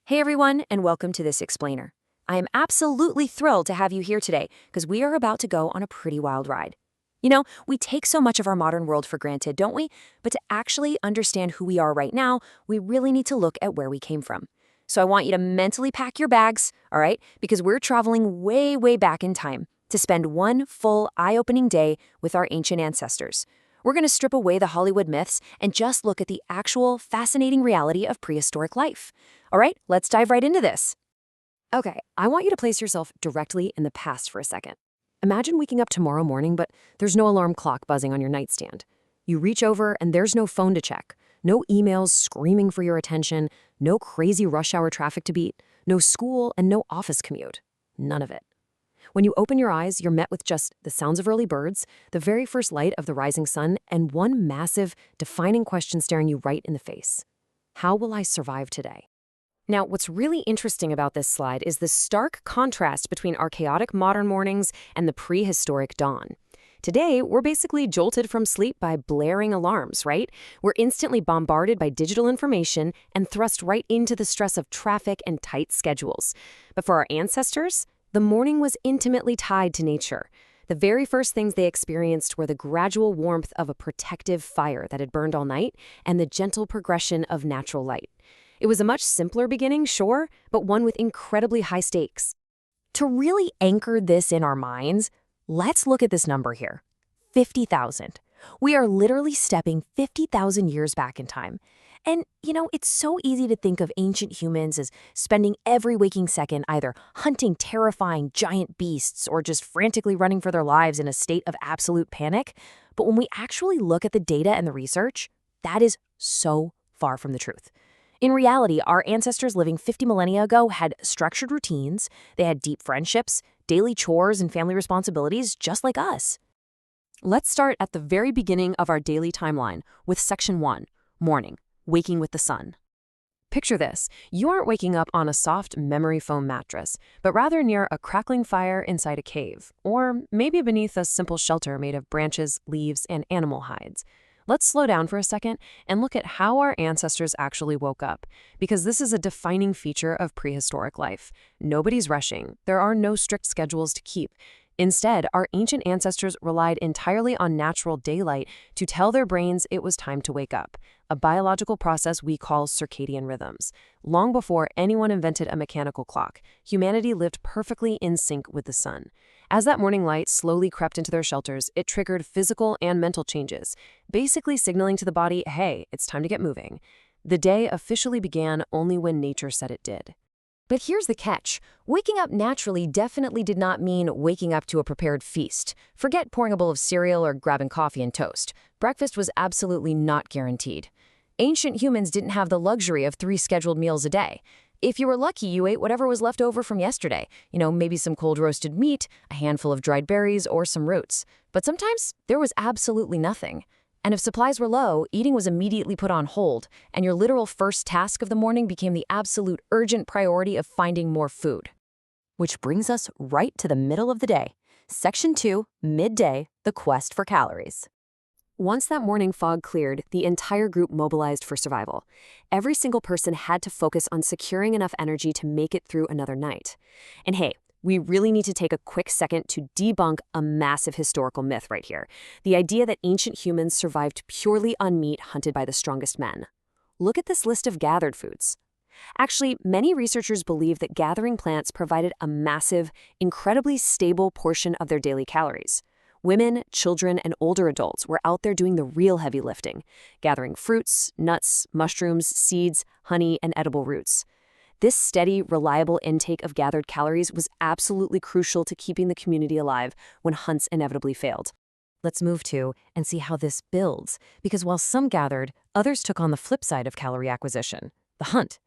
Hey everyone, and welcome to this explainer. I am absolutely thrilled to have you here today because we are about to go on a pretty wild ride. We take so much of our modern world for granted, don't we? But to actually understand who we are right now, we really need to look at where we came from. So I want you to mentally pack your bags, all right? Because we're traveling way, way back in time to spend one full, eye-opening day with our ancient ancestors. We're going to strip away the Hollywood myths and just look at the actual fascinating reality of prehistoric life. All right, let's dive right into this. Okay, I want you to place yourself directly in the past for a second. Imagine waking up tomorrow morning, but there's no alarm clock buzzing on your nightstand. You reach over and there's no phone to check, no emails screaming for your attention, no crazy rush hour traffic to beat, no school and no office commute. None of it. When you open your eyes, you're met with just the sounds of early birds, the very first light of the rising sun, and one massive, defining question staring you right in the face. How will I survive today? Now, what's really interesting about this slide is the stark contrast between archaotic modern mornings and the prehistoric dawn. Today, we're basically jolted from sleep by blaring alarms, right? We're instantly bombarded by digital information and thrust right into the stress of traffic and tight schedules. But for our ancestors, the morning was intimately tied to nature. The very first things they experienced were the gradual warmth of a protective fire that had burned all night and the gentle progression of natural light. It was a much simpler beginning, sure, but one with incredibly high stakes. To really anchor this in our minds, let's look at this number here, 50,000. We are literally stepping 50,000 years back in time. And, it's so easy to think of ancient humans as spending every waking second either hunting terrifying giant beasts or just frantically running for their lives in a state of absolute panic. But when we actually look at the data and the research, that is so far from the truth. In reality, our ancestors living 50 millennia ago had structured routines, they had deep friendships, daily chores, and family responsibilities just like us. Let's start at the very beginning of our daily timeline with Section 1, Morning, Waking with the Sun. Picture this. You aren't waking up on a soft memory foam mattress, but rather near a crackling fire inside a cave, or maybe beneath a simple shelter made of branches, leaves, and animal hides. Let's slow down for a second and look at how our ancestors actually woke up, because this is a defining feature of prehistoric life. Nobody's rushing. There are no strict schedules to keep. Instead, our ancient ancestors relied entirely on natural daylight to tell their brains it was time to wake up, a biological process we call circadian rhythms. Long before anyone invented a mechanical clock, humanity lived perfectly in sync with the sun. As that morning light slowly crept into their shelters, it triggered physical and mental changes, basically signaling to the body, hey, it's time to get moving. The day officially began only when nature said it did. But here's the catch. Waking up naturally definitely did not mean waking up to a prepared feast. Forget pouring a bowl of cereal or grabbing coffee and toast. Breakfast was absolutely not guaranteed. Ancient humans didn't have the luxury of 3 scheduled meals a day. If you were lucky, you ate whatever was left over from yesterday. Maybe some cold roasted meat, a handful of dried berries, or some roots. But sometimes there was absolutely nothing. And if supplies were low, eating was immediately put on hold, and your literal first task of the morning became the absolute urgent priority of finding more food. Which brings us right to the middle of the day. Section 2, Midday, the quest for calories. Once that morning fog cleared, the entire group mobilized for survival. Every single person had to focus on securing enough energy to make it through another night. And hey, we really need to take a quick second to debunk a massive historical myth right here. The idea that ancient humans survived purely on meat hunted by the strongest men. Look at this list of gathered foods. Actually, many researchers believe that gathering plants provided a massive, incredibly stable portion of their daily calories. Women, children, and older adults were out there doing the real heavy lifting, gathering fruits, nuts, mushrooms, seeds, honey, and edible roots. This steady, reliable intake of gathered calories was absolutely crucial to keeping the community alive when hunts inevitably failed. Let's move to and see how this builds, because while some gathered, others took on the flip side of calorie acquisition, the hunt.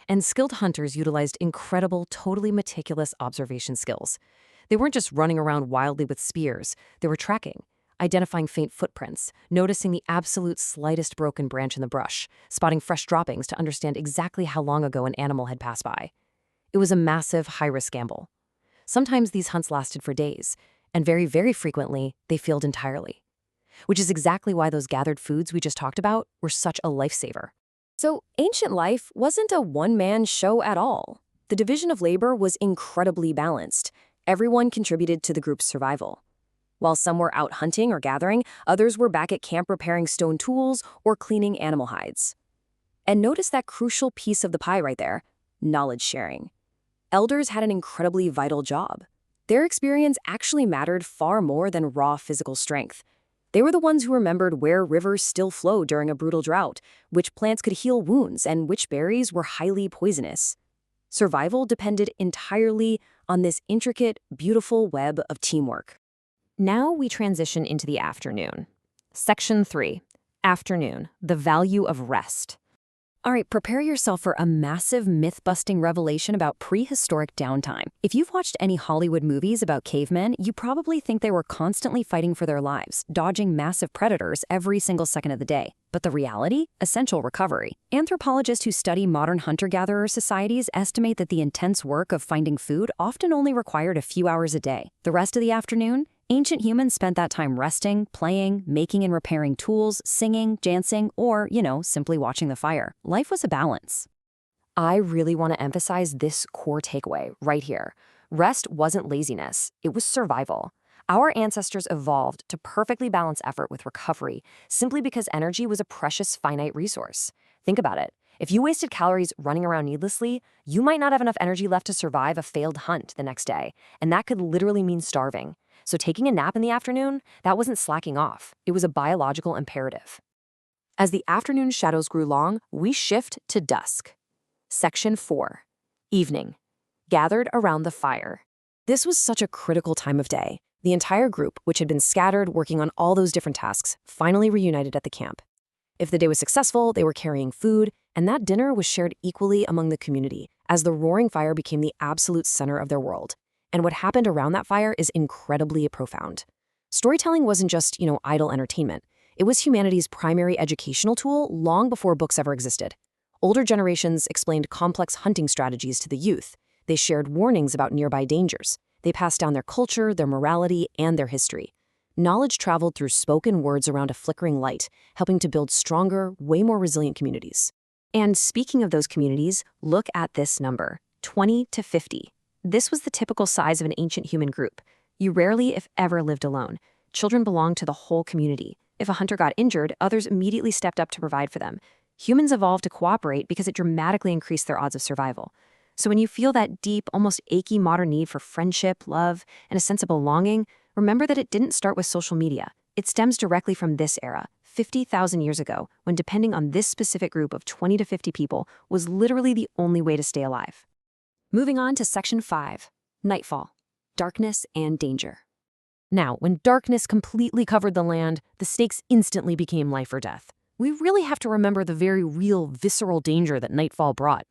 And skilled hunters utilized incredible, totally meticulous observation skills. They weren't just running around wildly with spears, they were tracking, identifying faint footprints, noticing the absolute slightest broken branch in the brush, spotting fresh droppings to understand exactly how long ago an animal had passed by. It was a massive, high-risk gamble. Sometimes these hunts lasted for days, and very, very frequently, they failed entirely. Which is exactly why those gathered foods we just talked about were such a lifesaver. So, ancient life wasn't a one-man show at all. The division of labor was incredibly balanced. Everyone contributed to the group's survival. While some were out hunting or gathering, others were back at camp repairing stone tools or cleaning animal hides. And notice that crucial piece of the pie right there, knowledge sharing. Elders had an incredibly vital job. Their experience actually mattered far more than raw physical strength. They were the ones who remembered where rivers still flowed during a brutal drought, which plants could heal wounds, and which berries were highly poisonous. Survival depended entirely on this intricate, beautiful web of teamwork. Now we transition into the afternoon. Section 3. Afternoon, the value of rest. All right, prepare yourself for a massive myth-busting revelation about prehistoric downtime. If you've watched any Hollywood movies about cavemen, you probably think they were constantly fighting for their lives, dodging massive predators every single second of the day. But the reality? Essential recovery. Anthropologists who study modern hunter-gatherer societies estimate that the intense work of finding food often only required a few hours a day. The rest of the afternoon? Ancient humans spent that time resting, playing, making and repairing tools, singing, dancing, or, simply watching the fire. Life was a balance. I really want to emphasize this core takeaway right here. Rest wasn't laziness, it was survival. Our ancestors evolved to perfectly balance effort with recovery simply because energy was a precious finite resource. Think about it. If you wasted calories running around needlessly, you might not have enough energy left to survive a failed hunt the next day, and that could literally mean starving. So taking a nap in the afternoon, that wasn't slacking off. It was a biological imperative. As the afternoon shadows grew long, we shift to dusk. Section 4. Evening. Gathered around the fire. This was such a critical time of day. The entire group, which had been scattered working on all those different tasks, finally reunited at the camp. If the day was successful, they were carrying food, and that dinner was shared equally among the community, as the roaring fire became the absolute center of their world. And what happened around that fire is incredibly profound. Storytelling wasn't just, idle entertainment. It was humanity's primary educational tool long before books ever existed. Older generations explained complex hunting strategies to the youth. They shared warnings about nearby dangers. They passed down their culture, their morality, and their history. Knowledge traveled through spoken words around a flickering light, helping to build stronger, way more resilient communities. And speaking of those communities, look at this number, 20 to 50. This was the typical size of an ancient human group. You rarely, if ever, lived alone. Children belonged to the whole community. If a hunter got injured, others immediately stepped up to provide for them. Humans evolved to cooperate because it dramatically increased their odds of survival. So when you feel that deep, almost achy modern need for friendship, love, and a sense of belonging, remember that it didn't start with social media. It stems directly from this era, 50,000 years ago, when depending on this specific group of 20 to 50 people was literally the only way to stay alive. Moving on to Section 5, Nightfall, Darkness and Danger. Now, when darkness completely covered the land, the stakes instantly became life or death. We really have to remember the very real, visceral danger that nightfall brought.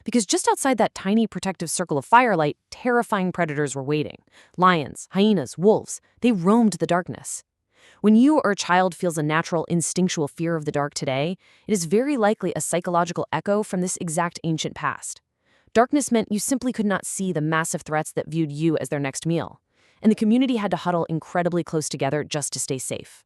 Because just outside that tiny protective circle of firelight, terrifying predators were waiting. Lions, hyenas, wolves, they roamed the darkness. When you or a child feels a natural, instinctual fear of the dark today, it is very likely a psychological echo from this exact ancient past. Darkness meant you simply could not see the massive threats that viewed you as their next meal, and the community had to huddle incredibly close together just to stay safe.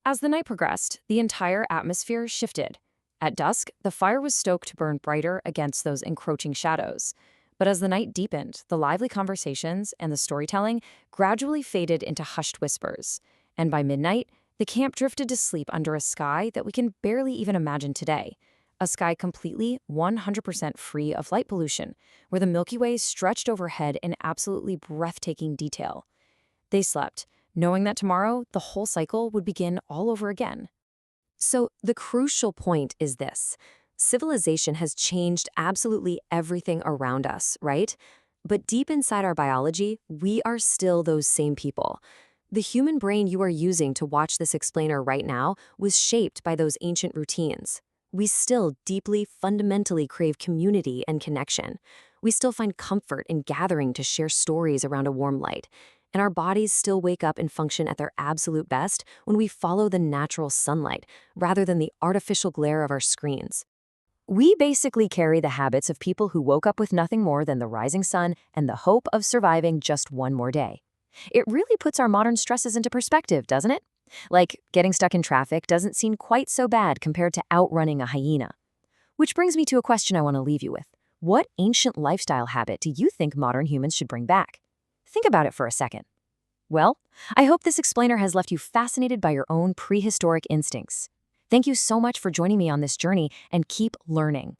As the night progressed, the entire atmosphere shifted. At dusk, the fire was stoked to burn brighter against those encroaching shadows. But as the night deepened, the lively conversations and the storytelling gradually faded into hushed whispers. And by midnight, the camp drifted to sleep under a sky that we can barely even imagine today. A sky completely 100% free of light pollution, where the Milky Way stretched overhead in absolutely breathtaking detail. They slept, knowing that tomorrow the whole cycle would begin all over again. So the crucial point is this. Civilization has changed absolutely everything around us, right? But deep inside our biology, we are still those same people. The human brain you are using to watch this explainer right now was shaped by those ancient routines. We still deeply, fundamentally crave community and connection. We still find comfort in gathering to share stories around a warm light. And our bodies still wake up and function at their absolute best when we follow the natural sunlight rather than the artificial glare of our screens. We basically carry the habits of people who woke up with nothing more than the rising sun and the hope of surviving just one more day. It really puts our modern stresses into perspective, doesn't it? Like, getting stuck in traffic doesn't seem quite so bad compared to outrunning a hyena. Which brings me to a question I want to leave you with. What ancient lifestyle habit do you think modern humans should bring back? Think about it for a second. Well, I hope this explainer has left you fascinated by your own prehistoric instincts. Thank you so much for joining me on this journey, and keep learning.